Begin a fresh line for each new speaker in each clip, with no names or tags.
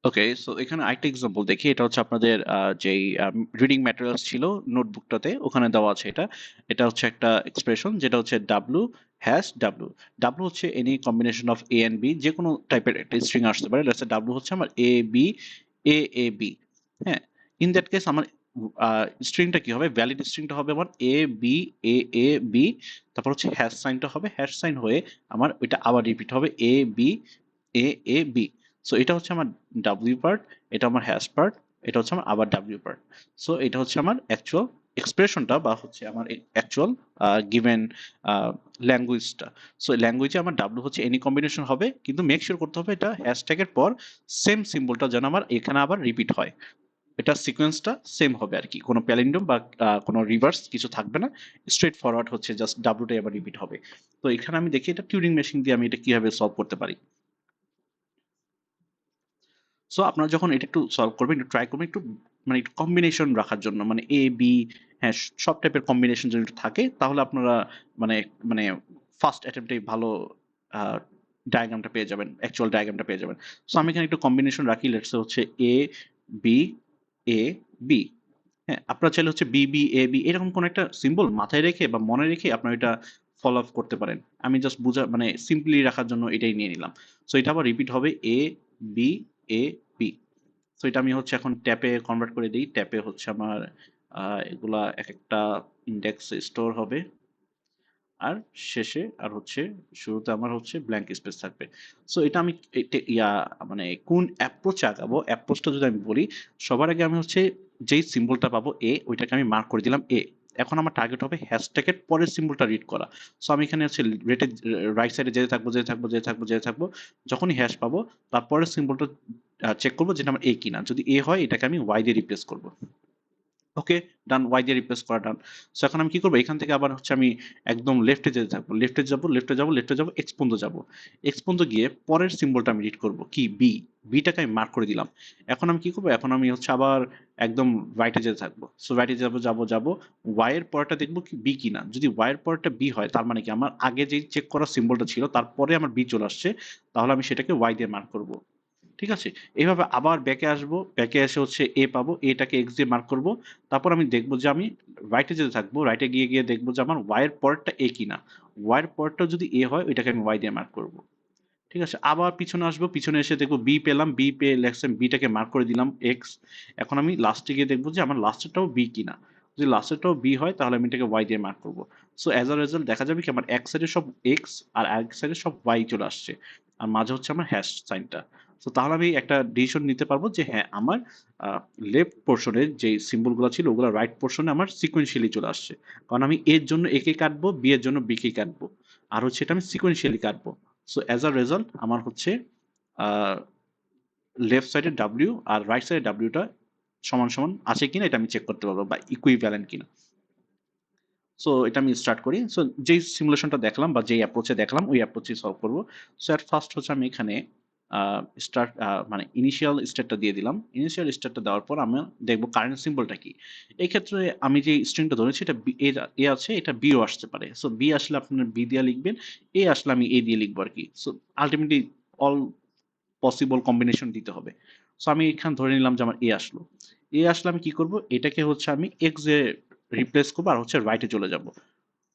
ওকে, so এখানে আরেকটা example দেখি। এটা হচ্ছে আপনাদের যেই রিডিং ম্যাটেরিয়ালস ছিল নোটবুকটাতে, ওখানে দেওয়া আছে এটা। এটা হচ্ছে একটা এক্সপ্রেশন যেটা হচ্ছে ডাব্লু হ্যাশ ডাব্লু। ডাব্লু হচ্ছে any combination of A and B, যে কোনো টাইপের একটা স্ট্রিং আসতে পারে। লেটস সে ডাব্লু হচ্ছে আমার A B, A A B. হ্যাঁ, ইন দ্যাট কেস আমার স্ট্রিংটা কি হবে, ভ্যালিড স্ট্রিংটা হবে আমার A B, A A B, তারপর হচ্ছে হ্যাশ সাইনটা হবে, হ্যাশ সাইন হয়ে আমার ওইটা আবার রিপিট হবে A B, A A B. So এটা হচ্ছে আমার ডাব্লিউ পার্ট, এটা আমার হ্যাশ পার্ট, এটা হচ্ছে আমার আবার ডাব্লিউ পার্ট। সো এটা হচ্ছে আমার অ্যাকচুয়াল এক্সপ্রেশনটা, বা হচ্ছে আমার অ্যাকচুয়াল গিভেন ল্যাঙ্গুয়েজটা। সো ল্যাঙ্গুয়েজে আমার ডাব্লু হচ্ছে এনি কম্বিনেশন হবে, কিন্তু মেক শিওর করতে হবে এটা হ্যাশট্যাগের পর সেম সিম্বলটা যেন আমার এখানে আবার রিপিট হয়। এটা সিকোয়েন্সটা সেম হবে আর কি, কোনো প্যালিন্ড্রোম বা কোনো রিভার্স কিছু থাকবে না। স্ট্রেট ফরওয়ার্ড হচ্ছে জাস্ট ডাব্লুটাই আবার রিপিট হবে। তো এখানে আমি দেখি এটা টিউরিং মেশিন দিয়ে আমি এটা কিভাবে সলভ করতে পারি। সো আপনারা যখন এটা একটু সলভ করবেন, একটু ট্রাই করবেন, একটু মানে একটু কম্বিনেশন রাখার জন্য, মানে এ বি, হ্যাঁ, সব টাইপের কম্বিনেশন যদি একটু থাকে, তাহলে আপনারা মানে মানে ফার্স্ট অ্যাটেম্পটেই ভালো ডায়াগ্রামটা পেয়ে যাবেন, অ্যাকচুয়াল ডায়াগ্রামটা পেয়ে যাবেন। সো আমি এখানে একটু কম্বিনেশন রাখি, লেটস হচ্ছে এ বি, এ বি। হ্যাঁ, আপনারা চাইলে হচ্ছে বি বি এ বি এরকম কোন একটা সিম্বল মাথায় রেখে বা মনে রেখে আপনারা এটা ফলো আপ করতে পারেন। আমি জাস্ট বুঝা মানে সিম্পলি রাখার জন্য এটাই নিয়ে নিলাম। সো এটা আবার রিপিট হবে A B, A B. So এটা আমি হচ্ছে এখন ট্যাপে কনভার্ট করে দিই। ট্যাপে হচ্ছে আমার এগুলা এক একটা ইন্ডেক্স স্টোর হবে, আর শেষে আর হচ্ছে শুরুতে আমার হচ্ছে ব্ল্যাঙ্ক স্পেস থাকবে। সো এটা আমি মানে কোন অ্যাপ্রোচ আগাবো, অ্যাপ্রোচটা যদি আমি বলি, সবার আগে আমি হচ্ছে যেই সিম্বলটা পাবো এ, ওইটাকে আমি মার্ক করে দিলাম এ। এখন আমার টার্গেট হবে হ্যাশট্যাগের পরের সিম্বলটা রিড করা। সো আমি এখানে হচ্ছে রেটে রাইট সাইডে যেতে থাকবো, যেতে থাকবো, যেতে থাকবো, যেতে থাকবো। যখনই হ্যাশ পাবো, তারপরের সিম্বলটা চেক করবো যেটা আমার এ কিনা। যদি এ হয়, এটাকে আমি ওয়াই দিয়ে রিপ্লেস করবো। ওকে, ডান, ওয়াই দিয়ে রিপ্লেস করা ডান। সো এখন আমি কি করবো, এখান থেকে আবার হচ্ছে আমি একদম লেফটে যেতে থাকবো, লেফটে যাবো, লেফটে যাবো, লেফটে যাবো, এক্স পর্যন্ত যাবো। এক্স পর্যন্ত গিয়ে পরের সিম্বলটা আমি রিড করবো কি, বি। বিটাকে আমি মার্ক করে দিলাম। এখন আমি কি করবো, এখন আমি হচ্ছে আবার একদম রাইটে যেতে থাকবো। সো রাইটে যাবো, যাবো, যাবো, ওয়াই এর পরটা দেখবো কি বি কিনা। যদি ওয়াই এর পরটা বি হয়, তার মানে কি আমার আগে যে চেক করা সিম্বলটা ছিল তারপরে আমার বি চলে আসছে, তাহলে আমি সেটাকে ওয়াই দিয়ে মার্ক করবো। ঠিক আছে? এইভাবে আবার ব্যাকে আসবো। ব্যাকে এসে হচ্ছে এ পাবো। এটাকে এক্স দিয়ে মার্ক করব। তারপর আমি দেখব যে আমি রাইটে যেতে থাকবো। রাইটে গিয়ে দেখব যে আমার ওয়াই এর পরেরটা এ কিনা। ওয়াই এর পরেরটা যদি এ হয়, ওইটাকে আমি ওয়াই দিয়ে মার্ক করব। ঠিক আছে? আবার পিছনে আসবো। পিছনে এসে দেখব বি পেলাম। বি পেয়ে লেখছে বিটাকে মার্ক করে দিলাম এক্স। এখন আমি লাস্টে গিয়ে দেখব যে আমার লাস্টেরটাও বি কিনা। যদি লাস্টেরটাও বি হয়, তাহলে আমি এটাকে ওয়াই দিয়ে মার্ক করব। সো অ্যাজ আ রেজাল্ট দেখা যাবে কি আমার এক সাইডে সব এক্স আর আরেক সাইডে সব ওয়াই চলে আসছে। আর মাঝে হচ্ছে আমার হ্যাশ সাইনটা। সো তাহলে আমি একটা ডিসিশন নিতে পারবো যে হ্যাঁ, আমার লেফট পোর্শনে যে সিম্বলগুলো ছিল ওগুলো রাইট পোর্শনে আমার সিকোয়েন্সিয়ালি চলে আসছে। কারণ আমি এর জন্য এ কে কাটবো, বি এর জন্য বি কে কাটবো। আর হচ্ছে এটা আমি সিকোয়েন্সিয়ালি কাটবো। সো অ্যাজ আ রেজাল্ট আমার হচ্ছে লেফট সাইডে ডাব্লিউ আর রাইট সাইডে ডাব্লিউটা সমান সমান আছে কিনা এটা আমি চেক করতে পারবো, বা ইকুইভ্যালেন্ট কিনা। সো এটা আমি স্টার্ট করি। সো যেই সিমুলেশনটা দেখলাম বা যেই অ্যাপ্রোচে দেখলাম, ওই অ্যাপ্রোচে সলভ করবো। সো এট ফার্স্ট হচ্ছে আমি এখানে স্টার্ট মানে ইনিশিয়াল স্টেটটা দিয়ে দিলাম। ইনিশিয়াল স্টেটটা দেওয়ার পর আমি দেখবো কারেন্ট সিম্বলটা কি। এই ক্ষেত্রে আমি যে স্ট্রিংটা ধরেছি এটা এ আছে, এটা বিও আসতে পারে। সো বি আসলে আপনার বি দিয়ে লিখবেন, এ আসলে আমি এ দিয়ে লিখবো আর কি। So ultimately all possible combination দিতে হবে। সো আমি এখানে ধরে নিলাম যে আমার এ আসলো। এ আসলে আমি কি করব, এটাকে হচ্ছে আমি এক্স এ রিপ্লেস করবো আর হচ্ছে রাইটে চলে যাব।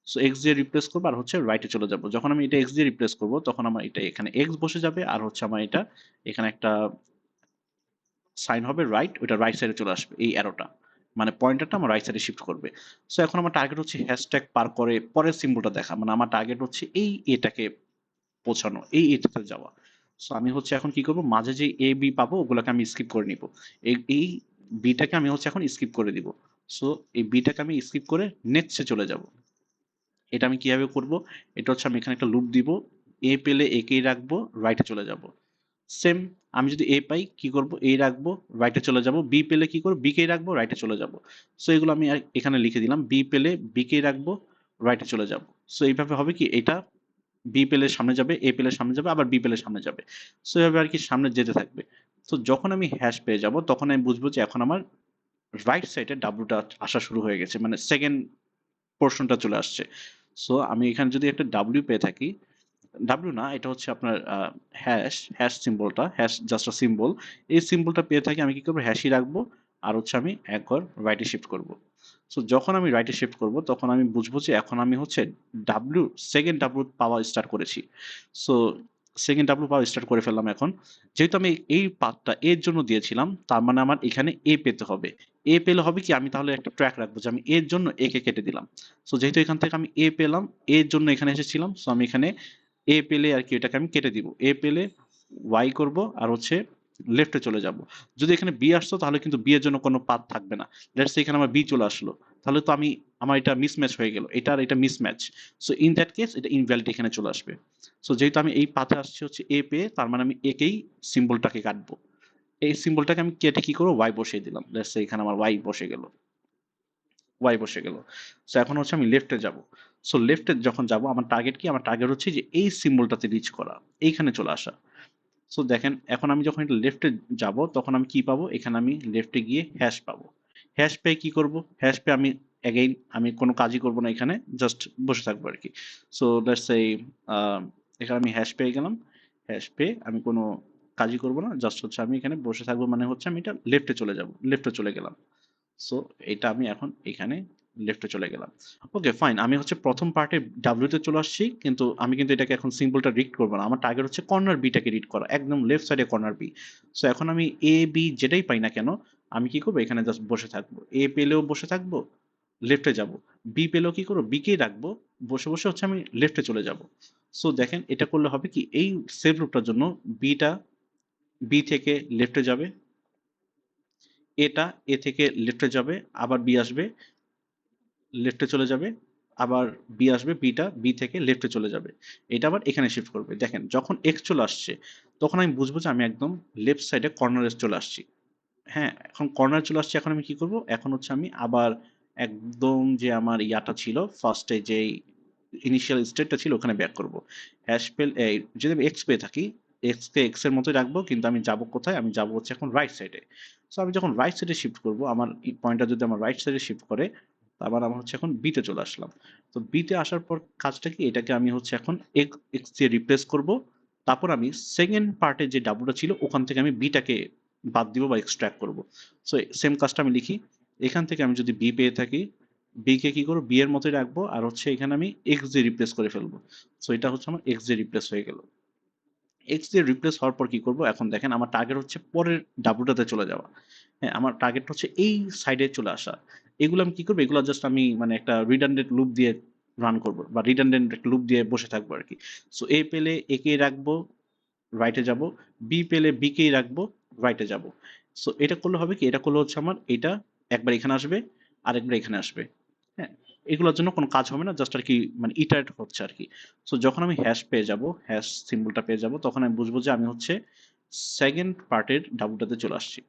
সো এক্স দিয়ে রিপ্লেস করবো আর হচ্ছে রাইটে চলে যাব। যখন আমি এটা এক্স দিয়ে রিপ্লেস করবো, তখন আমার এটা এখানে এক্স বসে যাবে, আর হচ্ছে আমার এটা এখানে একটা সাইন হবে রাইট, ওইটা রাইট সাইডে চলে আসবে এই অ্যারোটা। মানে পয়েন্টারটা আমার রাইট সাইডে শিফট করবে। সো এখন আমার টার্গেট হচ্ছে হ্যাশট্যাগ পার করে পরের সিম্বলটা দেখা, মানে আমার টার্গেট হচ্ছে এই এটাকে পৌঁছানো, এই এটাতে যাওয়া। সো আমি হচ্ছে এখন কি করব, মাঝে যে এ বি পাবো ওগুলোকে আমি স্কিপ করে নিব। এই বিটাকে আমি হচ্ছে এখন স্কিপ করে দিব। সো এই বিটাকে আমি স্কিপ করে নেক্সটে চলে যাব। এটা আমি কিভাবে করব, এটা হচ্ছে আমি এখানে একটা লুপ দিব। এ পেলে একেই রাখবো, রাইটে চলে যাব। সেম, আমি যদি এ পাই কি করব, এ রাখবো, রাইটে চলে যাব। বি পেলে কি করব, বি কেই রাখবো, রাইটে চলে যাব। সো এগুলো আমি এখানে লিখে দিলাম, বি পেলে বি কেই রাখবো, রাইটে চলে যাব। সো এইভাবে হবে কি, এটা বি পেলে সামনে যাবে, এ পেলে সামনে যাবে, আবার বি পেলে সামনে যাবে। সো এভাবে আর কি সামনে যেতে থাকবে। তো যখন আমি হ্যাশ পেয়ে যাব, তখন আমি বুঝবো যে এখন আমার রাইট সাইডে ডাব্লুটা আসা শুরু হয়ে গেছে, মানে সেকেন্ড পোর্শনটা চলে আসছে। সো আমি এখানে যদি একটা ডাব্লিউ পেয়ে থাকি, ডাব্লিউ না, এটা হচ্ছে আপনার হ্যাশ সিম্বলটা, হ্যাশ জাস্ট আ সিম্বল। এই সিম্বলটা পেয়ে থাকি আমি কি করবো, হ্যাশই রাখবো, আর হচ্ছে আমি এক ঘর রাইটে শিফট করব। সো যখন আমি রাইটে শিফট করব তখন আমি বুঝবো যে এখন আমি হচ্ছে ডাব্লিউ সেকেন্ড ডাব্লিউ পাওয়া স্টার্ট করেছি। সো সেকেন্ড ডাব্লিউ পাওয়া স্টার্ট করে ফেললাম এখন। যেহেতু আমি এই পাথটা এর জন্য দিয়েছিলাম, তার মানে আমার এখানে এ পেতে হবে। এ পেলে হবে কি, আমি তাহলে একটা ট্র্যাক রাখবো যে আমি এর জন্য এ কে কেটে দিলাম। সো যেহেতু এখান থেকে আমি এ পেলাম, এর জন্য এখানে এসেছিলাম, সো আমি এখানে এ পেলে আর কি এটাকে আমি কেটে দিব। এ পেলে ওয়াই করব, আর হচ্ছে লেফটে চলে যাব। যদি এখানে বি আসতো তাহলে কিন্তু বি এর জন্য কোনো পাথ থাকবে না। লেটস সে এখানে আমার বি চলে আসলো, তাহলে তো আমার এটা মিসম্যাচ হয়ে গেল, এটা আর এটা mismatch. So in that case এটা ইনভ্যালিড এখানে চলে আসবে। সো যেহেতু আমি এই পাথে আসছি হচ্ছে এ পেয়ে, তার মানে আমি একেই সিম্বলটাকে কাটবো। এই সিম্বলটাকে আমি কেটে কি করবো, ওয়াই বসিয়ে দিলাম। লেটস সে এখানে আমার ওয়াই বসে গেল, ওয়াই বসে গেল। সো এখন হচ্ছে আমি লেফটে যাব। সো লেফটে যখন যাব আমার টার্গেট কি, আমার টার্গেট হচ্ছে যে এই সিম্বলটাতে রিচ করা, এইখানে চলে আসা। সো দেখেন এখন আমি যখন এটা লেফটে যাব তখন আমি কি পাবো, এখানে আমি লেফটে গিয়ে হ্যাশ পাবো। হ্যাশ পেয়ে কি করব, হ্যাশ পেয়ে আমি অ্যাগেইন আমি কোনো কাজই করব না, এখানে জাস্ট বসে থাকবো আর কি। সো লেটস সে এখানে আমি হ্যাশ পেয়ে গেলাম। হ্যাশ পেয়ে আমি কোনো কাজই করব না, জাস্ট হচ্ছে আমি এখানে বসে থাকবো, মানে হচ্ছে আমি এটা লেফটে চলে যাব, লেফটে চলে গেলাম। সো এটা আমি এখন এখানে লেফটে চলে গেলাম। ওকে ফাইন, আমি হচ্ছে প্রথম পার্টে ডাব্লিউতে চলে আসছি, কিন্তু আমি কিন্তু এটাকে এখন সিম্বলটা রিড করবো না। আমার টার্গেট হচ্ছে কর্নার বিটাকে রিড করা, একদম লেফট সাইডে কর্নার বি। সো এখন আমি এ বি যেটাই পাই না কেন, আমি কি করবো, এখানে জাস্ট বসে থাকবো। এ পেলেও বসে থাকবো, লেফটে যাব। বি পেলেও কি করবো, বিকেই রাখবো, বসে বসে হচ্ছে আমি লেফটে চলে যাব। সো দেখেন এটা করলে হবে কি, এই সেভ রুটটার জন্য বিটা বি থেকে লেফটে যাবে, এটা এ থেকে লেফটে যাবে, আবার বি আসবে, লেফটে চলে যাবে, আবার বি আসবে, বিটা বি থেকে লেফটে চলে যাবে, এটা আবার এখানে শিফট করবে। দেখেন যখন এক্স চলে আসছে তখন আমি বুঝবো যে আমি একদম লেফট সাইডে কর্নারে চলে আসছি। হ্যাঁ, এখন কর্নার চলে আসছে, এখন আমি কি করব, এখন হচ্ছে আমি আবার একদম যে আমার ইয়াটা ছিল ফার্স্টে, যে ইনিশিয়াল স্টেটটা ছিল ওখানে ব্যাক করব। হ্যাশ পেল এই যদি আমি এক্স পেয়ে থাকি, এক্স কে এক্স এর মতোই রাখবো, কিন্তু আমি যাব কোথায়, আমি যাব হচ্ছে এখন রাইট সাইডে। সো আমি যখন রাইট সাইডে শিফট করব, আমার পয়েন্টটা যদি আমার রাইট সাইডে শিফট করে, আবার আমার হচ্ছে এখন বিতে চলে আসলাম। তো বিতে আসার পর কাজটা কি, এটাকে আমি হচ্ছে এখন এক্স দিয়ে রিপ্লেস করব। তারপর আমি সেকেন্ড পার্টে যে ডাব্লুটা ছিল ওখান থেকে আমি বিটাকে বাদ দিব বা এক্সট্রাক্ট করব। সো সেম কাজটা আমি লিখি, এখান থেকে আমি যদি বি পেয়ে থাকি, বি কে কি করবো, বি এর মতোই রাখবো, আর হচ্ছে এখানে আমি এক্স দিয়ে রিপ্লেস করে ফেলবো। সো এটা হচ্ছে আমার এক্স দিয়ে রিপ্লেস হয়ে গেল। এক্স দিয়ে রিপ্লেস হওয়ার পর কি করব, এখন দেখেন আমার টার্গেট হচ্ছে পরের ডাব্লুটাতে চলে যাওয়া। হ্যাঁ, আমার টার্গেট হচ্ছে এই সাইডে চলে আসা। এগুলো আমি কি করবো, এগুলো জাস্ট আমি মানে একটা রিডান্ডেন্ট লুপ দিয়ে রান করব, বা রিডান্ডেন্ট একটা লুপ দিয়ে বসে থাকবো আর কি। সো এ পেলে একে রাখবো, রাইটে যাব। বি পেলে বি কেই রাখবো, রাইটে যাব। সো এটা করলে হবে কি, এটা করলে হচ্ছে আমার এটা একবার এখানে আসবে, আর একবার এখানে আসবে। হ্যাঁ, এগুলোর জন্য কোনো কাজ হবে না, জাস্ট আর কি মানে ইটারেট হচ্ছে আর কি। সো যখন আমি হ্যাশ পেয়ে যাব, হ্যাশ সিম্বলটা পেয়ে যাব, তখন আমি বুঝবো যে আমি হচ্ছে সেকেন্ড পার্টের ডাব্লুটাতে চলে আসছি।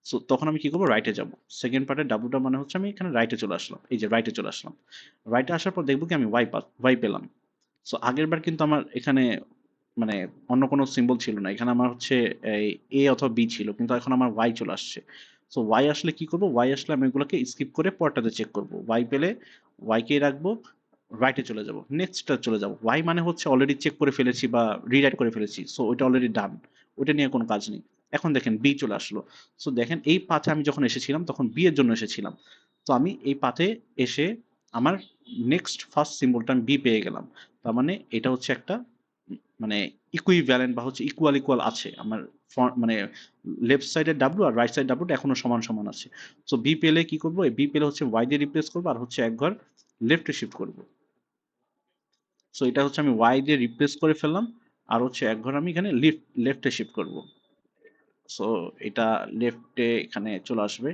সো তখন আমি কি করবো, রাইটে যাব। সেকেন্ড পার্টের ডাব্লুটা মানে হচ্ছে আমি এখানে রাইটে চলে আসলাম, এই যে রাইটে চলে আসলাম। রাইটে আসার পর দেখবো কি আমি ওয়াই পেলাম। সো আগের বার কিন্তু আমার এখানে মানে অন্য কোনো সিম্বল ছিল না, এখানে আমার হচ্ছে এই এ অথবা বি ছিল, কিন্তু এখন আমার ওয়াই চলে আসছে। সো ওয়াই আসলে কি করব, ওয়াই আসলে আমি এগুলোকে স্কিপ করে পরটাতে চেক করব। ওয়াই পেলে ওয়াই কে রাখবো, রাইটে চলে যাব, নেক্সটটা চলে যাব। ওয়াই মানে হচ্ছে অলরেডি চেক করে ফেলেছি বা রিরাইট করে ফেলেছি, সো ওইটা অলরেডি ডান, ওইটা নিয়ে কোনো কাজ নেই। এখন দেখেন বি চলে আসলো। সো দেখেন এই পাথে আমি যখন এসেছিলাম তখন বি এর জন্য এসেছিলাম। তো আমি এই পাথে এসে আমার নেক্সট ফার্স্ট সিম্বলটা আমি বি পেয়ে গেলাম। তার মানে এটা হচ্ছে একটা মানে ইকুইভ্যালেন্ট বা হচ্ছে ইকুয়াল ইকুয়াল আছে আমার মানে লেফট সাইডের ডাব্লু আর রাইট সাইড ডাব্লুটা এখনো সমান সমান আছে। সো বি পেলে কি করবো, বি পেলে হচ্ছে ওয়াই দিয়ে রিপ্লেস করবো, আর হচ্ছে এক ঘর লেফটে শিফট করবো। সো এটা হচ্ছে আমি ওয়াই দিয়ে রিপ্লেস করে ফেললাম, আর হচ্ছে এক ঘর আমি এখানে লেফটে শিফট করব। সো এটা লেফটে এখানে চলে আসবে,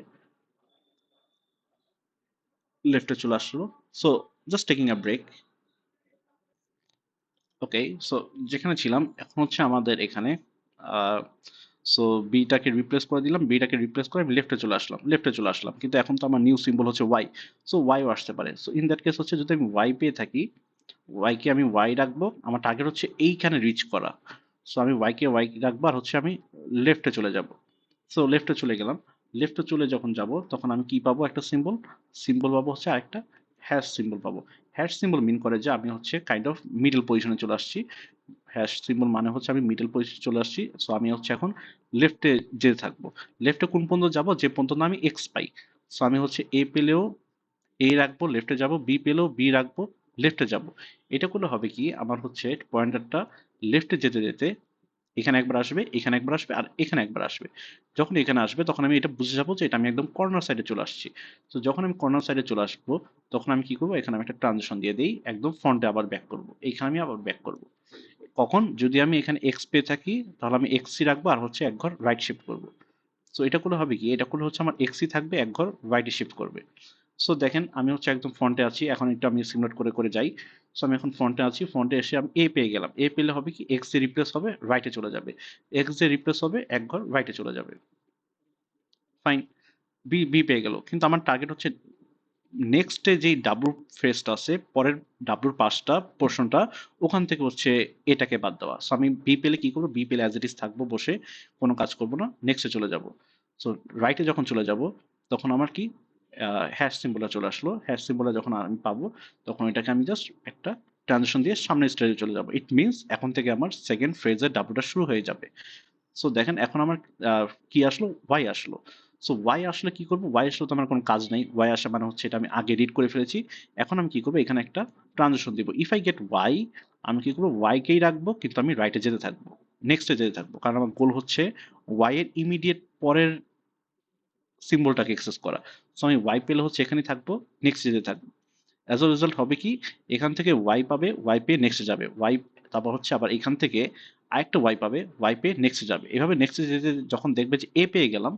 লেফটে চলে আসলো। So just taking a break. Okay, so যেখানে ছিলাম এখন হচ্ছে আমাদের এখানে সো বিটাকে রিপ্লেস করে দিলাম, বিটাকে রিপ্লেস করে আমি লেফটে চলে আসলাম, কিন্তু এখন তো আমার নিউ সিম্বল হচ্ছে ওয়াই। সো ওয়াইও আসতে পারে। সো ইন দ্যাট কেস হচ্ছে যদি আমি ওয়াই পেয়ে থাকি, ওয়াই কে আমি ওয়াই রাখবো, আমার টার্গেট হচ্ছে এইখানে রিচ করা। সো আমি ওয়াই রাখবো, আর হচ্ছে আমি লেফটে চলে যাব। সো লেফটে চলে গেলাম। লেফটে চলে যখন যাব তখন আমি কি পাবো, একটা সিম্বল, সিম্বল পাবো হচ্ছে আরেকটা হ্যাশ সিম্বল পাবো। হ্যাশ সিম্বল মিন করে যে আমি হচ্ছে কাইন্ড অফ মিডল পজিশনে চলে আসছি। হ্যাশ সিম্বল মানে হচ্ছে আমি মিডল পজিশনে চলে আসছি। সো আমি হচ্ছে এখন লেফটে যেতে থাকবো। লেফটে কোন পর্যন্ত যাব? যে পর্যন্ত না আমি এক্স পাই। সো আমি হচ্ছে এ পেলেও এ রাখবো, লেফটে যাব, বি পেলেও বি রাখবো, লেফটে যাব। এটা করলে হবে কি আমার হচ্ছে পয়েন্টারটা লেফটে যেতে যেতে এখানে একবার আসবে, এখানে একবার আসবে, আর এখানে একবার আসবে। যখন এখানে আসবে তখন আমি এটা বুঝে যাবো যে এটা আমি একদম কর্নার সাইডে চলে আসছি। তো যখন আমি কর্নার সাইডে চলে আসবো তখন আমি কি করবো, এখানে আমি একটা ট্রানজিশন দিয়ে দিই, একদম ফ্রন্টে আবার ব্যাক করবো, এইখানে আমি আবার ব্যাক করবো। কখন? যদি আমি এখানে এক্স পেয়ে থাকি তাহলে আমি এক্সই রাখবো আর হচ্ছে এক ঘর রাইট শিফট করবো। সো এটা করলে হবে কি, এটা করলে হচ্ছে আমার এক্সই থাকবে, এক ঘর রাইটে শিফট করবে। সো দেখেন আমি হচ্ছে একদম ফ্রন্টে আছি, এখন একটু আমি সিমুলেট করে করে যাই। সো আমি এখন ফ্রন্টে আছি, ফ্রন্টে এসে আমি এ পেয়ে গেলাম। এ পেলে হবে কি, এক্স এ রিপ্লেস হবে, রাইটে চলে যাবে। এক্স এ রিপ্লেস হবে, এক ঘর রাইটে চলে যাবে। ফাইন। বি বি পেয়ে গেল, কিন্তু আমার টার্গেট হচ্ছে নেক্সটে যেই ডাব্লু ফেসটা আছে, পরের ডাব্লুর পাঁচটা পোর্শনটা, ওখান থেকে হচ্ছে এটাকে বাদ দেওয়া। সো আমি বি পেলে কি করবো, বি পেলে অ্যাজ ইট ইজ থাকবো বসে, কোনো কাজ করবো না, নেক্সটে চলে যাব। সো রাইটে যখন চলে যাব তখন আমার কি হ্যাশ সিম্বলটা চলে আসলো। হ্যাশ সিম্বলটা যখন আমি পাবো তখন এটাকে আমি জাস্ট একটা ট্রানজিশন দিয়ে সামনের স্টেজে চলে যাব। ইট মিনস এখন থেকে আমার সেকেন্ড ফেজের ডাব্লুটা শুরু হয়ে যাবে। সো দেখেন এখন আমার কি আসলো, ওয়াই আসলো। সো ওয়াই আসলে কি করবো, ওয়াই আসলে তো আমার কোনো কাজ নাই, ওয়াই আসা মানে হচ্ছে এটা আমি আগে রিড করে ফেলেছি। এখন আমি কি করবো, এখানে একটা ট্রানজিশন দিব। ইফ আই গেট ওয়াই, আমি কি করবো, ওয়াইকেই রাখবো, কিন্তু আমি রাইটে যেতে থাকবো, নেক্সটে যেতে থাকবো, কারণ আমার গোল হচ্ছে ওয়াই এর ইমিডিয়েট পরের সিম্বলটাকে এক্সেস করা। সো আমি ওয়াই পেলে হচ্ছে এখানেই থাকবো, নেক্সট যেতে থাকবো। অ্যাজ আ রেজাল্ট হবে কি, এখান থেকে ওয়াই পাবে, ওয়াই পেয়ে নেক্সটে যাবে, ওয়াই তারপর হচ্ছে আবার এখান থেকে আরেকটা ওয়াই পাবে, ওয়াই পেয়ে নেক্সটে যাবে, এভাবে নেক্সটে যেতে যখন দেখবে যে এ পেয়ে গেলাম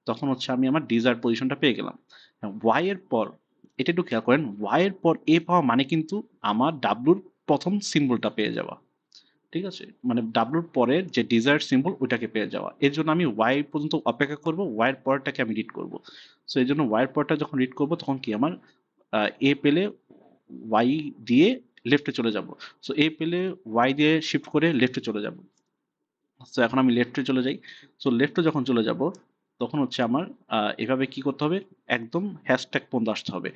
তখন হচ্ছে আমি আমার ডিজায়ার পজিশনটা পেয়ে গেলাম। ওয়াই এর পর এটা একটু খেয়াল করেন, ওয়াই এর পর এ পাওয়া মানে কিন্তু আমার ডাব্লুর প্রথম সিম্বলটা পেয়ে যাওয়া। ঠিক আছে, মানে ডাব্লুর পরের যে ডিজায়ার সিম্বল ওইটাকে পেয়ে যাওয়া। এর জন্য আমি ওয়াই পর্যন্ত অপেক্ষা করব, ওয়াইয়ের পরটাকে আমি রিড করব। সো এই জন্য ওয়াইয়ের পরটা যখন রিড করব তখন কি আমার এ পেলে ওয়াই দিয়ে লেফটে চলে যাব। সো এ পেলে ওয়াই দিয়ে শিফট করে লেফটে চলে যাব। সো এখন আমি লেফটে চলে যাই। সো লেফটে যখন চলে যাব তখন হচ্ছে আমার এভাবে কি করতে হবে, একদম হ্যাশট্যাগ পর্যন্ত আসতে হবে।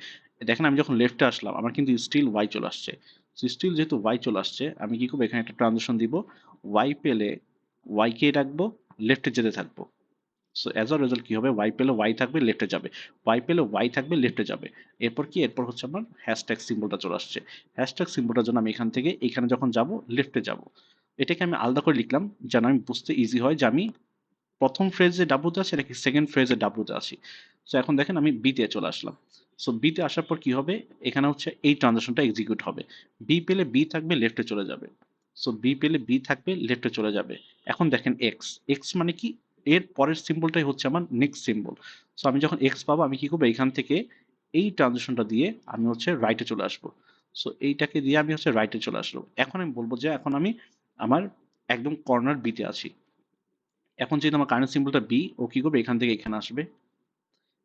দেখেন আমি যখন লেফটে আসলাম আমার কিন্তু স্টিল ওয়াই চলে আসছে। সো স্টিল যেহেতু ওয়াই চলে আসছে আমি কি করবো, এখানে একটা ট্রানজিশন দিব, ওয়াই পেলে ওয়াইকে রাখবো, লেফটে যেতে থাকবো। সো অ্যাজ আ রেজাল্ট কি হবে, ওয়াই পেলে ওয়াই থাকবে, লেফটে যাবে, ওয়াই পেলে ওয়াই থাকবে, লেফটে যাবে। এরপর কি, এরপর হচ্ছে আমার হ্যাশট্যাগ সিম্বলটা চলে আসছে। হ্যাশট্যাগ সিম্বলটার জন্য আমি এখান থেকে এখানে যখন যাব লেফটে যাব। এটাকে আমি আলাদা করে লিখলাম যেন আমি বুঝতে ইজি হয় যে আমি প্রথম ফ্রেজে ডাব্লুতে আছি নাকি সেকেন্ড ফ্রেজে ডাব্লুতে আছি। সো এখন দেখেন আমি বিতে চলে আসলাম। সো বিতে আসার পর কি হবে, এখানে হচ্ছে এই ট্রানজাকশনটা এক্সিকিউট হবে। বি পেলে বি থাকবে, লেফটে চলে যাবে। সো বি পেলে বি থাকবে, লেফটে চলে যাবে। এখন দেখেন এক্স, এক্স মানে কি, এর পরের সিম্বলটাই হচ্ছে আমার নেক্সট সিম্বল। সো আমি যখন এক্স পাবো আমি কি করবো, এখান থেকে এই ট্রানজিশনটা দিয়ে আমি হচ্ছে রাইটে চলে আসবো। সো এইটাকে দিয়ে আমি হচ্ছে রাইটে চলে আসলো। এখন আমি বলবো যে এখন আমি আমার একদম কর্নার বিতে আছি। এখন যেহেতু আমার কারেন্ট সিম্বলটা বি, ও কি করবে, এখান থেকে এখানে আসবে,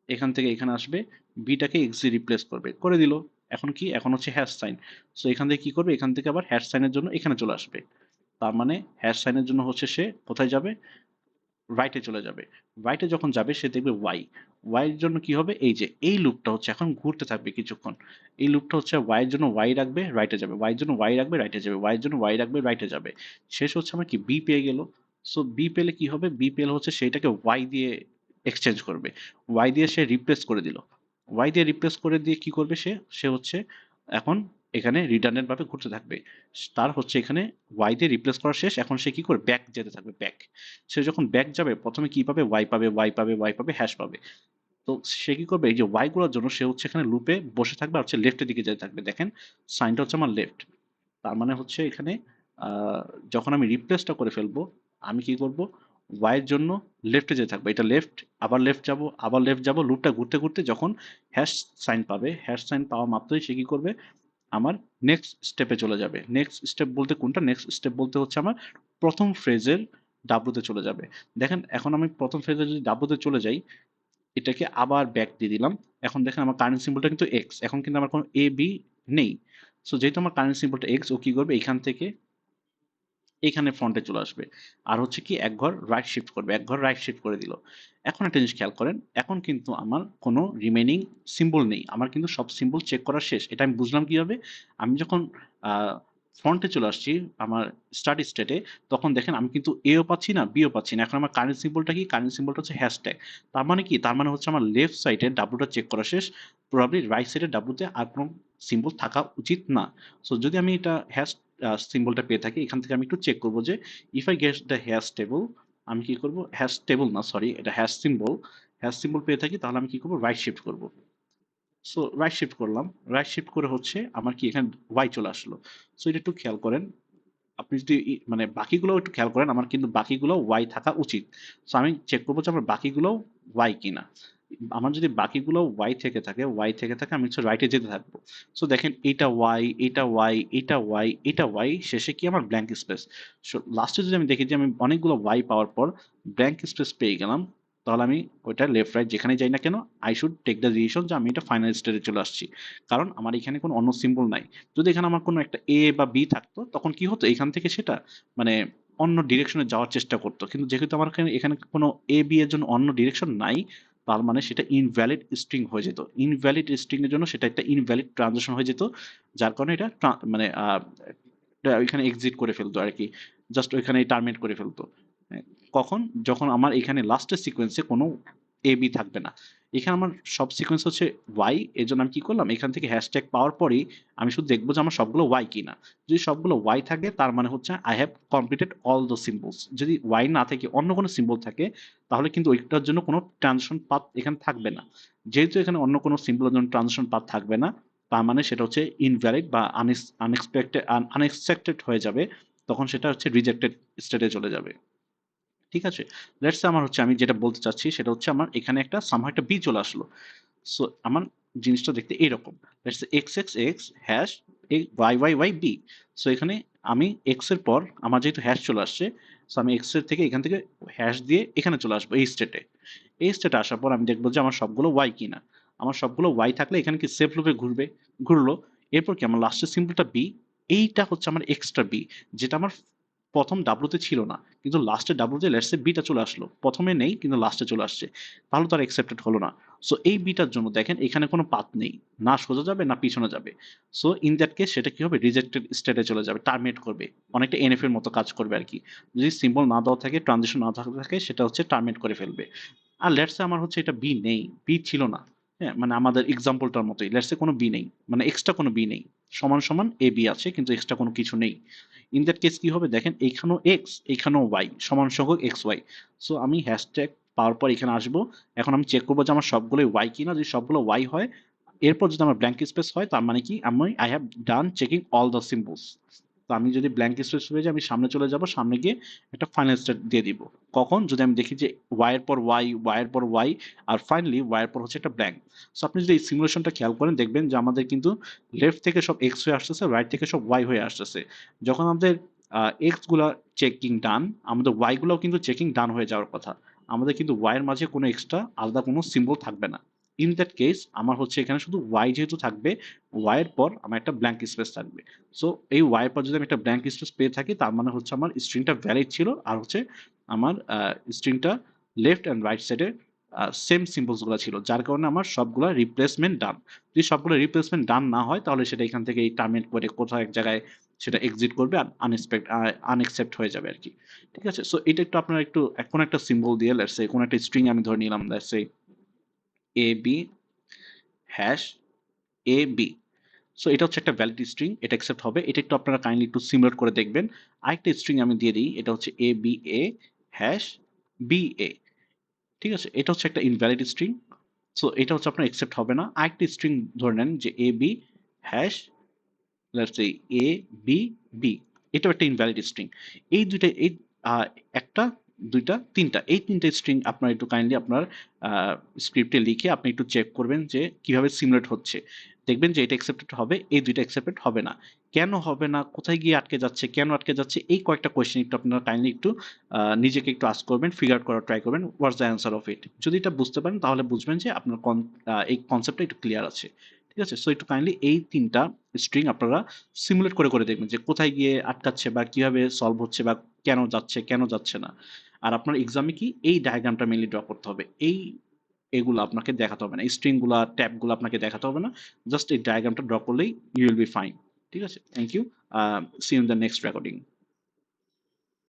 এখান থেকে এখানে আসবে, বিটাকে এক্স দিয়ে রিপ্লেস করবে, করে দিল। এখন কি, এখন হচ্ছে হ্যাশ সাইন। সো এখান থেকে কি করবে, এখান থেকে আবার হ্যাশ সাইনের জন্য এখানে চলে আসবে। তার মানে হ্যাশ সাইনের জন্য হচ্ছে সে কোথায় যাবে, রাইটে চলে যাবে। রাইটে যখন যাবে সে দেখবে ওয়াই, ওয়াইয়ের জন্য কি হবে, এই যে এই লুপটা হচ্ছে এখন ঘুরতে থাকবে কিছুক্ষণ। এই লুপটা হচ্ছে ওয়াইয়ের জন্য ওয়াই রাখবে, রাইটে যাবে, ওয়াইয়ের জন্য ওয়াই রাখবে, রাইটে যাবে, ওয়াইয়ের জন্য ওয়াই রাখবে, রাইটে যাবে। শেষ হচ্ছে আমার কি, বি পেয়ে গেল। সো বি পেলে কি হবে, বি পেলে হচ্ছে সেইটাকে ওয়াই দিয়ে এক্সচেঞ্জ করবে, ওয়াই দিয়ে সে রিপ্লেস করে দিল। ওয়াই দিয়ে রিপ্লেস করে দিয়ে কি করবে, সে সে হচ্ছে এখন এখানে রিডান্ডেন্ট ভাবে ঘুরতে থাকবে। তার হচ্ছে এখানে ওয়াই দিয়ে রিপ্লেস করা শেষ, এখন সে কি করে, ব্যাক যেতে থাকবে, ব্যাক। সে যখন ব্যাক যাবে প্রথমে কি পাবে, ওয়াই পাবে, ওয়াই পাবে, ওয়াই পাবে, হ্যাশ পাবে। তো সে কি করবে, এই যে ওয়াই গুলোর জন্য সে হচ্ছে এখানে লুপে বসে থাকবে আর হচ্ছে লেফটের দিকে যেতে থাকবে। দেখেন সাইনটা হচ্ছে আমার লেফট। তার মানে হচ্ছে এখানে আহ, যখন আমি রিপ্লেসটা করে ফেলবো আমি কি করব, ওয়াই এর জন্য লেফটে যেতে থাকবে, এটা লেফট, আবার লেফট যাব, আবার লেফট যাব, লুপটা ঘুরতে ঘুরতে যখন হ্যাশ সাইন পাবে, হ্যাশ সাইন পাওয়া মাত্রই সে কি করবে, আমার নেক্সট স্টেপে চলে যাবে। নেক্সট স্টেপ বলতে কোনটা, নেক্সট স্টেপ বলতে হচ্ছে আমার প্রথম ফ্রেজের ডাব্লুতে চলে যাবে। দেখেন এখন আমি প্রথম ফ্রেজে যদি ডাব্লুতে চলে যাই, এটাকে আবার ব্যাক দিয়ে দিলাম। এখন দেখেন আমার কারেন্ট সিম্বলটা কিন্তু এক্স, এখন কিন্তু আমার কোনো এ বি নেই। সো যেহেতু আমার কারেন্ট সিম্বলটা এক্স, ও কি করবে, এখান থেকে এখানে ফ্রন্টে চলে আসবে। আর হচ্ছে কি এক ঘর রাইট শিফট করবে, এক ঘর রাইট শিফট করে দিল। এখন একটা জিনিস খেয়াল করেন, এখন কিন্তু আমার কোনো রিমেইনিং সিম্বল নেই, আমার কিন্তু সব সিম্বল চেক করা শেষ। এটা আমি বুঝলাম কিভাবে? আমি যখন ফ্রন্টে চলে আসছি আমার স্টাডি স্টেটে, তখন দেখেন আমি কিন্তু এও পাচ্ছি না, বিও পাচ্ছি না। এখন আমার কারেন্ট সিম্বলটা কি? কারেন্ট সিম্বলটা হচ্ছে হ্যাশট্যাগ। তার মানে কি? তার মানে হচ্ছে আমার লেফট সাইডে ডাব্লুটা চেক করা শেষ, প্রবাবলি রাইট সাইডে ডাব্লুতে আর কোনো সিম্বল থাকা উচিত না। সো যদি আমি এটা হ্যাশ সিম্বলটা পেয়ে থাকি, এখান থেকে আমি একটু চেক করবো যে if I get the hash table, আমি কি করব? হ্যাশ টেবল না, সরি, এটা হ্যাশ সিম্বল। হ্যাশ সিম্বল পেয়ে থাকি, তাহলে আমি কি করবো? রাইট শিফট করব। সো রাইট শিফট করলাম, রাইট শিফট করে হচ্ছে আমার কি এখানে ওয়াই চলে আসলো। সো এটা একটু খেয়াল করেন, আপনি যদি মানে বাকিগুলো একটু খেয়াল করেন, আমার কিন্তু বাকিগুলো ওয়াই থাকা উচিত। সো আমি চেক করবো যে আমার বাকিগুলো ওয়াই কিনা। আমার যদি বাকিগুলো ওয়াই থেকে থাকে, ওয়াই থেকে থাকে, আমি হচ্ছে রাইটে যেতে থাকবো। সো দেখেন এটা ওয়াই, এটা ওয়াই, এটা ওয়াই, এটা ওয়াই, শেষে কি আমার ব্ল্যাঙ্ক স্পেস। সো লাস্টে যদি আমি দেখি যে আমি অনেকগুলো ওয়াই পাওয়ার পর ব্ল্যাঙ্ক স্পেস পেয়ে গেলাম, তাহলে আমি ওইটা লেফট রাইট যেখানে যাই না কেন, I should take the decision যে আমি এটা ফাইনাল স্টেজে চলে আসছি। কারণ আমার এখানে কোনো অন্য সিম্বল নাই। যদি এখানে আমার কোনো একটা এ বা বি থাকতো, তখন কি হতো? এখান থেকে সেটা মানে অন্য ডিরেকশনে যাওয়ার চেষ্টা করতো। কিন্তু যেহেতু আমার এখানে এখানে কোনো এ বি এর জন্য অন্য ডিরেকশন নাই, তার মানে সেটা ইনভ্যালিড স্ট্রিং হয়ে যেত। ইনভ্যালিড স্ট্রিং এর জন্য সেটা একটা ইনভ্যালিড ট্রানজিশন হয়ে যেত, যার কারণে এটা মানে এটা ওইখানে এক্সিট করে ফেলতো আর কি, জাস্ট ওইখানে টার্মিনেট করে ফেলতো। হ্যাঁ, কখন? যখন আমার এখানে লাস্টের সিকোয়েন্সে কোনো এ বি থাকবে না। এখানে আমার সব সিকোয়েন্স হচ্ছে ওয়াই, এর জন্য আমি কি করলাম? এখান থেকে হ্যাশট্যাগ পাওয়ার পরেই আমি শুধু দেখবো যে আমার সবগুলো ওয়াই কিনা। যদি সবগুলো ওয়াই থাকে, তার মানে হচ্ছে I have completed all the symbols. যদি ওয়াই না থাকে, অন্য কোনো সিম্বল থাকে, তাহলে কিন্তু ওইটার জন্য কোনো ট্রানজিশন পাথ এখানে থাকবে না। যেহেতু এখানে অন্য কোনো সিম্বলের জন্য ট্রানজিশন পাথ থাকবে না, তার মানে সেটা হচ্ছে ইনভ্যালিড বা আনএক্সপেক্টেড হয়ে যাবে। তখন সেটা হচ্ছে রিজেক্টেড স্টেটে চলে যাবে। ঠিক আছে? লেটস সে আমার হচ্ছে, আমি যেটা বলতে চাচ্ছি সেটা হচ্ছে আমার এখানে একটা সামহাউ একটা বি চলে আসলো। সো আমার জিনিসটা দেখতে এইরকম। Let's say X X X hash Y Y Y B. So এখানে আমি এক্স এর পর আমার যেহেতু হ্যাশ চলে আসছে, সো আমি এক্স এর থেকে এখান থেকে হ্যাশ দিয়ে এখানে চলে আসবো এই স্টেটে। এই স্টেটে আসার পর আমি দেখবো যে আমার সবগুলো ওয়াই কিনা। আমার সবগুলো ওয়াই থাকলে এখানে কি সেফ লুপে ঘুরবে, ঘুরলো। এরপর কি আমার লাস্টের সিম্বলটা বি, এইটা হচ্ছে আমার এক্সট্রা বি, যেটা আমার প্রথম ডাব্লুতে ছিল না, কিন্তু লাস্টে ডাব্লুতে লেটস সে বিটা চলে আসলো। প্রথমে নেই কিন্তু লাস্টে চলে আসছে, তাহলে তো আর অ্যাকসেপ্টেড হলো না। সো এই বিটার জন্য দেখেন এখানে কোনো পাথ নেই, না সোজা যাবে না পিছনে যাবে। সো ইন দ্যাট কেস সেটা কি হবে? রিজেক্টেড স্টেটে চলে যাবে, টার্মিনেট করবে, অনেকটা এনএফ এর মতো কাজ করবে আর কি। যদি সিম্বল না দেওয়া থাকে, ট্রানজিশন না থাকে, সেটা হচ্ছে টার্মিনেট করে ফেলবে। আর লেটস সে আমার হচ্ছে এটা বি নেই, বি ছিল না। হ্যাঁ, মানে আমাদের এক্সাম্পলটার মতোই, লেটস সে কোনো বি নেই, মানে এক্সট্রা কোনো বি নেই, সমান সমান এ বি আছে কিন্তু এক্সট্রা কোনো কিছু নেই। ইন দ্যাট কেস কি হবে? দেখেন এইখানেও এক্স, এইখানেও ওয়াই, সমান সংখ্যক এক্স ওয়াই। সো আমি হ্যাশট্যাগ পাওয়ার পর এখানে আসবো। এখন আমি চেক করবো যে আমার সবগুলোই ওয়াই কিনা। যদি সবগুলো ওয়াই হয়, এরপর যদি আমার ব্ল্যাঙ্ক স্পেস হয়, তার মানে কি আমি I have done checking all the symbols. তো আমি যদি ব্ল্যাঙ্ক স্পেস হয়ে যায়, আমি সামনে চলে যাব, সামনে গিয়ে একটা ফাইনাল স্টেট দিয়ে দিব। কখন? যদি আমি দেখি যে ওয়াই এর পর ওয়াই, ওয়াই এর পর ওয়াই, আর ফাইনালি ওয়াই এর পর হচ্ছে একটা ব্ল্যাঙ্ক। সো আপনি যদি এই সিমুলেশনটা খেয়াল করেন, দেখবেন যে আমাদের কিন্তু লেফট থেকে সব এক্স হয়ে আসতেছে, রাইট থেকে সব ওয়াই হয়ে আসতেছে। যখন আমাদের এক্স গুলা চেকিং ডান, আমাদের ওয়াই গুলাও কিন্তু চেকিং ডান হয়ে যাওয়ার কথা। আমাদের কিন্তু ওয়াই এর মাঝে কোনো এক্সট্রা আলাদা কোনো সিম্বল থাকবে না। ইন দ্যাট কেস আমার হচ্ছে এখানে শুধু ওয়াই যেহেতু থাকবে, ওয়াই এর পর আমার একটা ব্ল্যাঙ্ক স্পেস থাকবে। সো এই ওয়াই এর পর যদি আমি একটা ব্ল্যাঙ্ক স্পেস পেয়ে থাকি, তার মানে হচ্ছে আমার স্ট্রিংটা ভ্যালিড ছিল, আর হচ্ছে আমার স্ট্রিংটা লেফট অ্যান্ড রাইট সাইডে সেম সিম্বলস গুলো ছিল, যার কারণে আমার সবগুলো রিপ্লেসমেন্ট ডান। যদি সবগুলো রিপ্লেসমেন্ট ডান না হয়, তাহলে সেটা এখান থেকে টার্মিনেট করে কোথাও এক জায়গায় সেটা এক্সিট করবে, আর আনএক্সেপ্ট হয়ে যাবে আর কি। ঠিক আছে? সো এটা একটু আপনারা একটু কোনো একটা সিম্বল দিয়ে, লেটস সে কোনো একটা স্ট্রিং আমি ধরে নিলাম, let's say A B hash A B. So এটা হচ্ছে একটা ভ্যালিড স্ট্রিং, এটা অ্যাকসেপ্ট হবে। এটা একটু আপনারা কাইন্ডলি একটু সিমুলেট করে দেখবেন। আরেকটা স্ট্রিং আমি দিয়ে দিই, এটা হচ্ছে A B A hash B A. ঠিক আছে? এটা হচ্ছে একটা ইনভ্যালিড স্ট্রিং। সো এটা হচ্ছে আপনার অ্যাকসেপ্ট হবে না। আরেকটা স্ট্রিং ধরে নেন যে A B hash, let's say A B B. এটাও একটা ইনভ্যালিড স্ট্রিং। এই দুইটা এই একটা, দুইটা, তিনটা, এই তিনটা স্ট্রিং আপনার একটু কাইন্ডলি আপনার স্ক্রিপ্টে লিখে আপনি একটু চেক করবেন যে কিভাবে সিমুলেট হচ্ছে। দেখবেন যে এটা অ্যাকসেপ্টেড হবে, এই দুইটা অ্যাকসেপ্টেড হবে না। কেন হবে না? কোথায় গিয়ে আটকে যাচ্ছে? কেন আটকে যাচ্ছে? এই কয়েকটা কোয়েশ্চেন একটু আপনারা কাইন্ডলি একটু নিজেকে একটু আস্ক করবেন, ফিগার আউট করার ট্রাই করবেন। What's the answer of it? যদি এটা বুঝতে পারেন, তাহলে বুঝবেন যে আপনার এই কনসেপ্টটা একটু ক্লিয়ার আছে। ঠিক আছে? সো একটু কাইন্ডলি এই ৩ টা স্ট্রিং আপনারা সিমুলেট করে, করে দেখবেন যে কোথায় গিয়ে আটকাচ্ছে বা কিভাবে সলভ হচ্ছে বা কেন যাচ্ছে, কেন যাচ্ছে না। আর আপনার এক্সামে কি এই ডায়াগ্রামটা মেইনলি ড্র করতে হবে। এগুলা আপনাকে দেখাতে হবে না। এই স্ট্রিং গুলা, ট্যাব গুলা আপনাকে দেখাতে হবে না। জাস্ট এই ডায়াগ্রামটা ড্র করলেই ইউ উইল বি ফাইন। ঠিক আছে? Thank you. See you in the next recording.